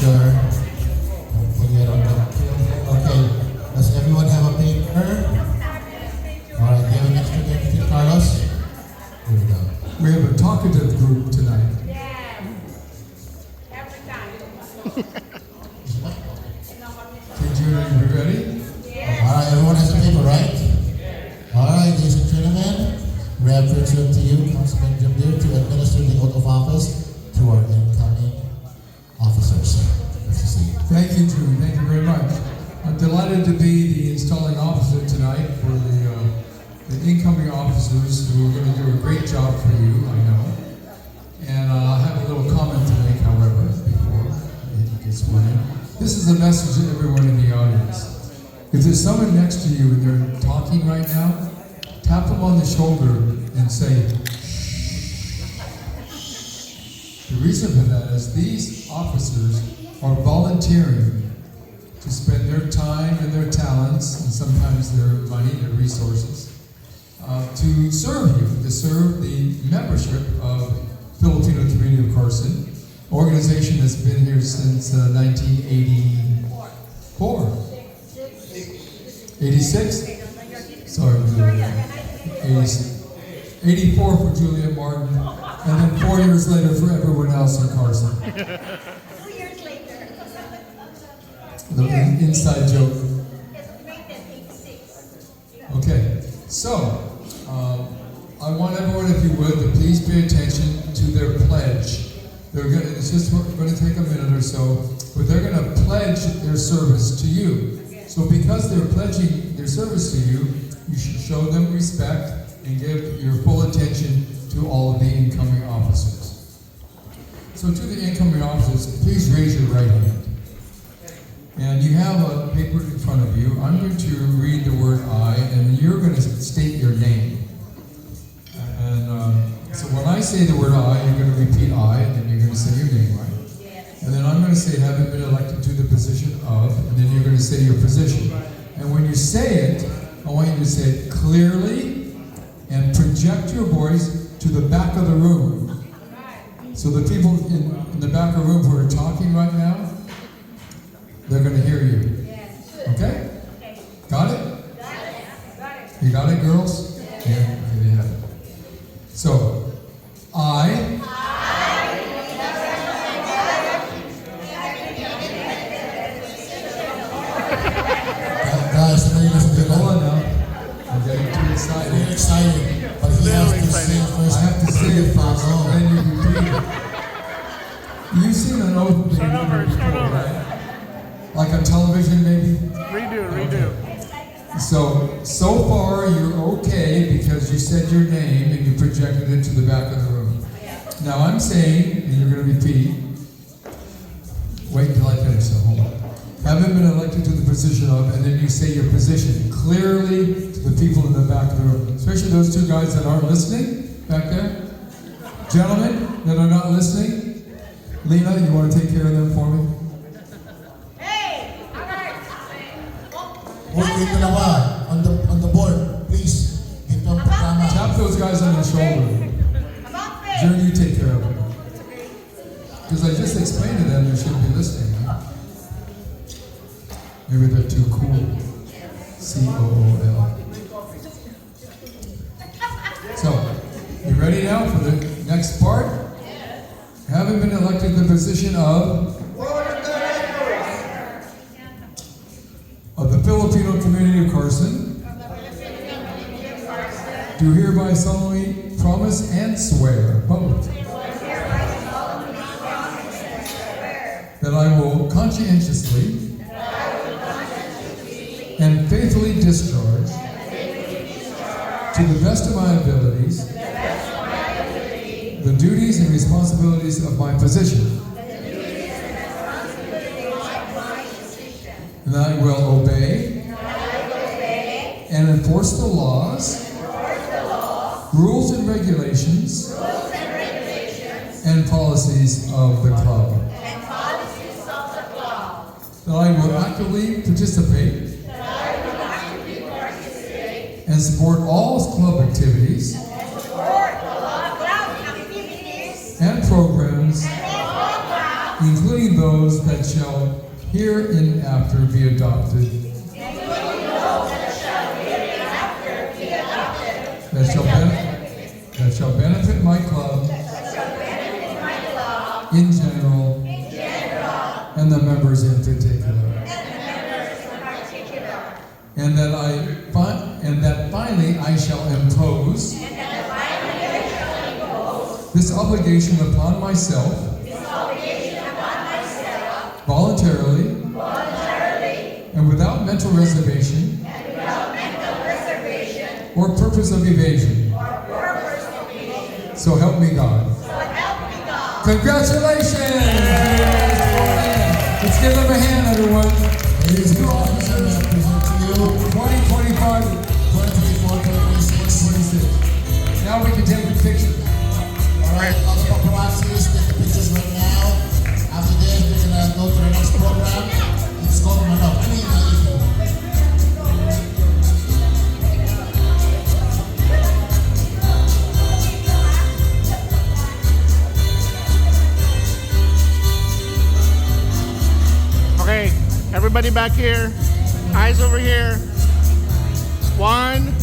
sure. Don't forget on the field. Okay, does everyone have a paper? Alright, do you have an extra paper, Carlos? Here we go. We have a talkative group tonight. Okay, Judy, you ready? Alright, everyone has a paper, right? Alright, ladies and gentlemen, we have present to you, Councilman Jim Deere, to administer the oath of office to our incoming officers. FCC. Thank you, Judy. Thank you very much. I'm delighted to be the installing officer tonight for the incoming officers who are going to do a great job for you, I know. And I have a little comment to make, however, before he gets sworn in. This is a message to everyone in the audience. If there's someone next to you and they're talking right now, tap them on the shoulder and say, shh. The reason for that is these officers are volunteering to spend their time and their talents, and sometimes their money, their resources, to serve you, to serve the membership of Filipino Community of Carson, organization that's been here since 1984. 86? Sorry, Julia. 84 for Juliet Martin, and then 4 years later for everyone else in Carson. 2 years later. The inside joke. Okay, so I want everyone, if you would, to please pay attention to their pledge. It's just going to take a minute or so, but they're going to pledge their service to you. So because they're pledging their service to you, you should show them respect and give your full attention to all of the incoming officers. So to the incoming officers, please raise your right hand. And you have a paper in front of you. I'm going to read the word I, and you're going to state your name. And so when I say the word I, you're going to repeat I, and then you're going to say your name right. And then I'm going to say, having been elected to the position of, and then you're going to say your position. And when you say it, I want you to say it clearly and project your voice to the back of the room. So the people in the back of the room who are talking right now, they're going to hear you. Okay? Got it? You got it, girls? Yeah. Okay, they have it. So, I Guys, hold on now. I'm getting too excited. You're excited, but he has to say it first. I have to say it first, Oh. then you repeat it. You've seen an oath being given before, right? Like on television, maybe? Redo. So far you're okay because you said your name and you projected it to the back of the room. Now I'm saying, and you're going to repeat, wait until I finish, so hold on. Having been elected to the position of, and then you say your position clearly to the people in the back of the room, especially those two guys that aren't listening back there. Gentlemen that are not listening, Lena, you want to take care of them for me? Wait, dalawa on the board, please. Hit ang programa. Tap those guys on the shoulder. Jerry, you take care of them. Because I just explained to them they should be listening. Huh? Maybe they're too cool. C-O-O-L. So, you ready now for the next part? Having been elected to the position of the Filipino Community of Carson, do hereby solemnly promise and swear both that I will conscientiously and faithfully discharge to the best of my abilities the duties and responsibilities of my position. And I will obey and enforce the laws, rules and regulations, and policies of the club. That I will actively participate and support all club activities and programs including those that shall hereinafter be adopted. That shall benefit my club in general and the members in particular. And that finally I shall impose this obligation upon myself voluntarily and without mental reservation or purpose of evasion. So help me God. Congratulations! Let's give them a hand, everyone. Ladies and gentlemen, I present to you 2025, 2024, 2026. now we can take the picture. Alright, all the paparazzis, take the pictures right now. After this, we're gonna go to the next program. It's called Manok. Okay, everybody back here. Eyes over here. 1,